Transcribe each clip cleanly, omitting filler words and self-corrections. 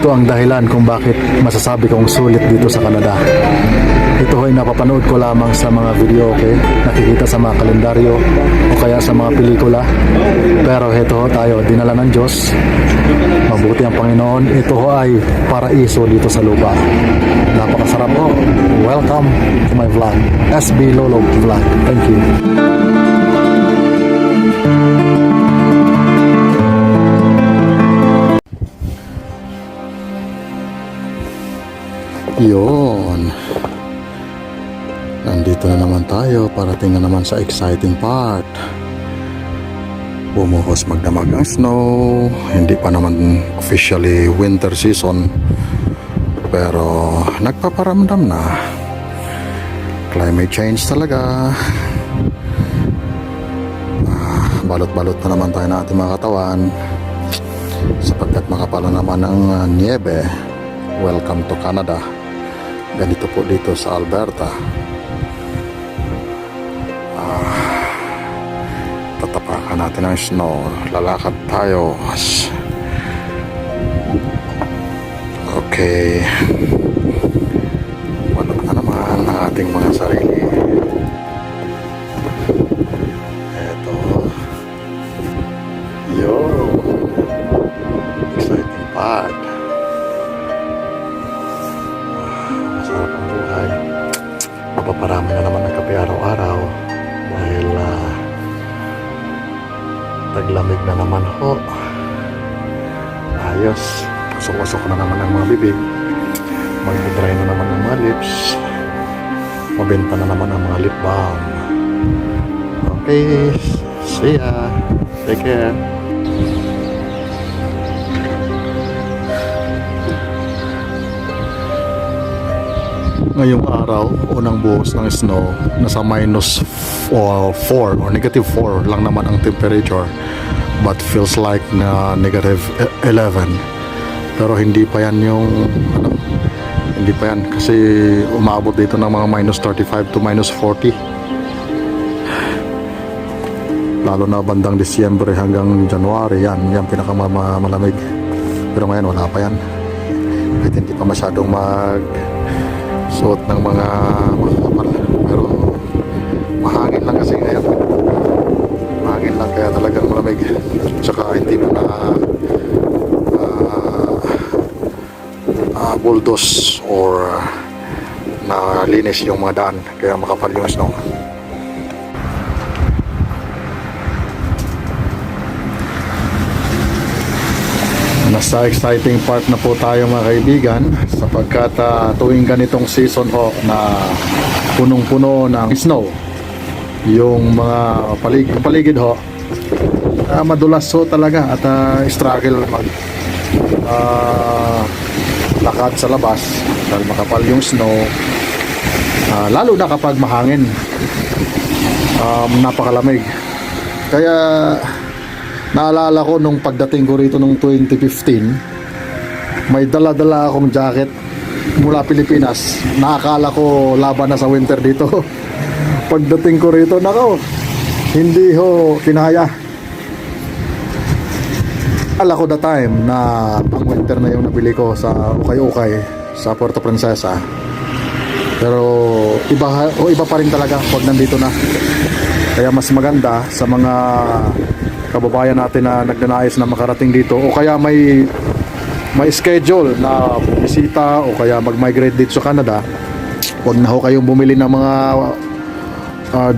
ito ang dahilan kung bakit masasabi kong sulit dito sa Canada. Ito ay napapanood ko lamang sa mga video, okay? Nakikita sa mga kalendaryo o kaya sa mga pelikula. Pero ito tayo, dinala ng Diyos. Mabuti ang Panginoon. Ito ay paraiso dito sa lupa. Napakasarap po. Welcome to my vlog. SB Lolo Vlog. Thank you. Yun. Nandito na naman tayo para tingnan naman sa exciting part. Bumuhos magdamag ang snow. Hindi pa naman officially winter season, pero nagpaparamdam na. Climate change talaga. Balot-balot na naman tayo ng ating mga katawan sapagkat makapala naman ang niebe. Welcome to Canada. Ganito po dito sa Alberta. Tatapakan natin ang snow. Lalakad tayo. Okay. Wala na naman ang ating mga sarili. Eto. Yo. Exciting part. Masarap ang buhay. Mapaparami na naman ang kape araw-araw dahil taglamig na naman ho. Ayos. Pasok-pasok na naman ang mga bibig. Mag-dry na naman ang mga lips. Mabenta na naman ang mga lip balm. Okay. See ya. Take care. Ngayong araw, unang buhos ng snow, nasa minus 4 or negative 4 lang naman ang temperature, but feels like na negative 11. Pero hindi pa yan yung hindi pa yan kasi umabot dito ng mga minus 35 to minus 40, lalo na bandang Disyembre hanggang January. Yan pinakamalamig. Pero ngayon wala pa yan kahit hindi pa masyadong suot ng mga kapal, pero mahangin lang kasi ngayon. Mahangin lang kaya talagang malamig. Tsaka hindi mo na bulldoze or nalinis yung mga daan kaya makapal yung snow. Nasa exciting part na po tayo mga kaibigan sapagkat tuwing ganitong season ho na punong-puno ng snow yung mga paligid ho, madulas ho talaga at struggle mag lakad sa labas dahil makapal yung snow, lalo na kapag mahangin, napakalamig. Kaya naalala ko nung pagdating ko rito nung 2015, may dala-dala akong jacket mula Pilipinas. Nakakala ko laban na sa winter dito. Pagdating ko rito, nako, hindi ho kinaya. Akala ko the time na pang winter na yung nabili ko sa Ukay-Ukay sa Puerto Princesa. Pero iba pa rin talaga pag nandito na. Kaya mas maganda sa mga kababayan natin na nagnanais na makarating dito o kaya may schedule na bumisita o kaya mag-migrate dito sa Canada, huwag na ho kayong bumili ng mga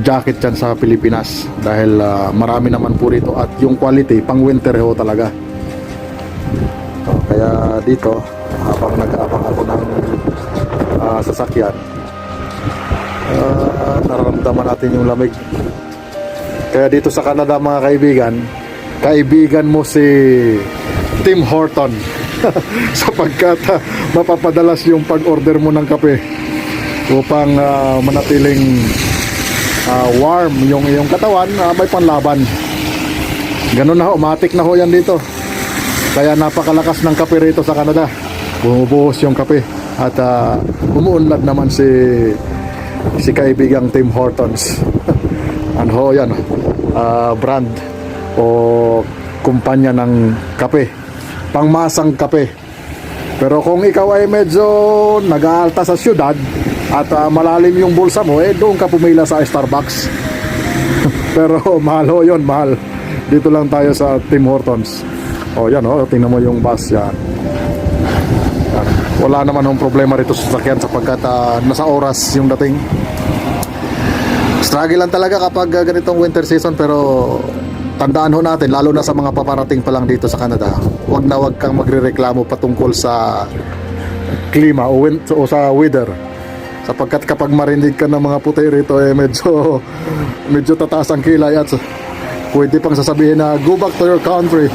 jacket dyan sa Pilipinas dahil marami naman po rito at yung quality pang winter ho talaga. Kaya dito habang nag-aabang ako ng sasakyan, nararamdaman natin yung lamig. Kaya dito sa Canada mga kaibigan mo si Tim Horton sapagkat mapapadalas yung pag-order mo ng kape upang manatiling warm yung iyong katawan, may panlaban. Ganun na ho, matik na ho yan dito. Kaya napakalakas ng kape rito sa Canada. Bumubuhos yung kape at umuunlad naman si kaibigang Tim Hortons. Ano ho yan, brand o kumpanya ng kape, pangmasang kape Pero kung ikaw ay medyo nag-aalta sa syudad at malalim yung bulsa mo, doon ka pumila sa Starbucks. Pero mahal ho yun, mahal. Dito lang tayo sa Tim Hortons. O yan o, tingnan mo yung bus yan. Yan. Wala naman hong problema rito sa sasakyan sapagkat nasa oras yung dating. Struggle lang talaga kapag ganitong winter season, pero tandaan ho natin, lalo na sa mga paparating pa lang dito sa Canada, wag na wag kang magrereklamo patungkol sa klima o sa weather. Sapagkat kapag marinig ka ng mga puti rito, medyo tataas ang kilay at pwede pang sasabihin na go back to your country.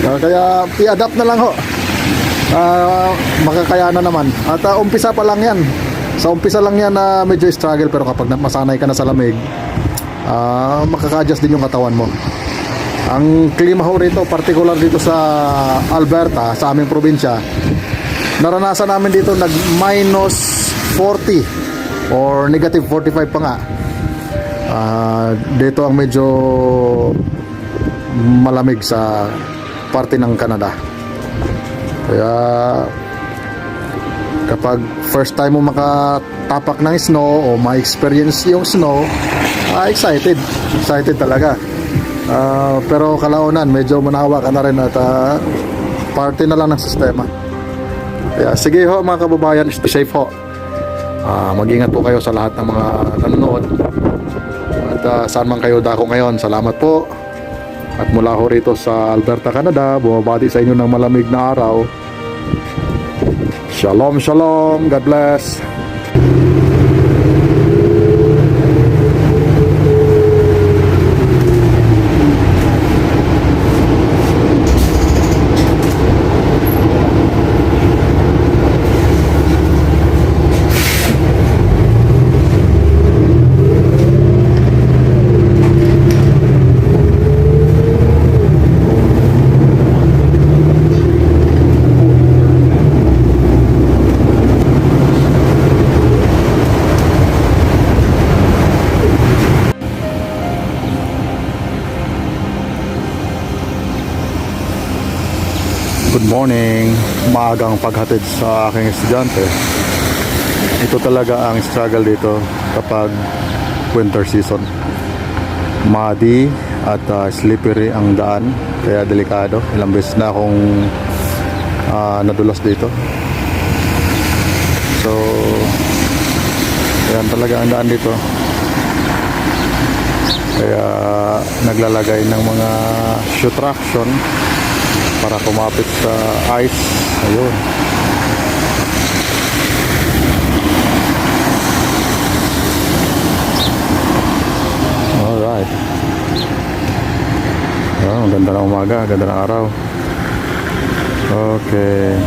Kaya i-adapt na lang ho. Makakayanan naman. At umpisa pa lang yan. Sa umpisa lang yan na medyo struggle, pero kapag masanay ka na sa lamig, makaka-adjust din yung katawan mo. Ang klima ho rito, particular dito sa Alberta, sa aming probinsya, naranasan namin dito nag minus 40 or negative 45 pa nga. Dito ang medyo malamig sa parte ng Canada. Kaya kapag first time mo makatapak ng snow o ma-experience yung snow, excited talaga. Pero kalaunan medyo manawa ka na rin at parte na lang ng sistema. Kaya sige ho mga kababayan, stay safe ho. Mag-ingat po kayo sa lahat ng mga nanonood. At saan man kayo dako ngayon, salamat po. At mula ho rito sa Alberta, Canada, bumabati sa inyo ng malamig na araw. Shalom, shalom. God bless. Good morning. Maagang paghatid sa aking estudyante. Ito talaga ang struggle dito kapag winter season. Muddy at slippery ang daan, kaya delikado. Ilang beses na akong nadulas dito. So yan talaga ang daan dito. Kaya naglalagay ng mga shoe traction para kumapit sa ice. Ayun. Alright. Ganda ng umaga, ganda ng araw. Okay.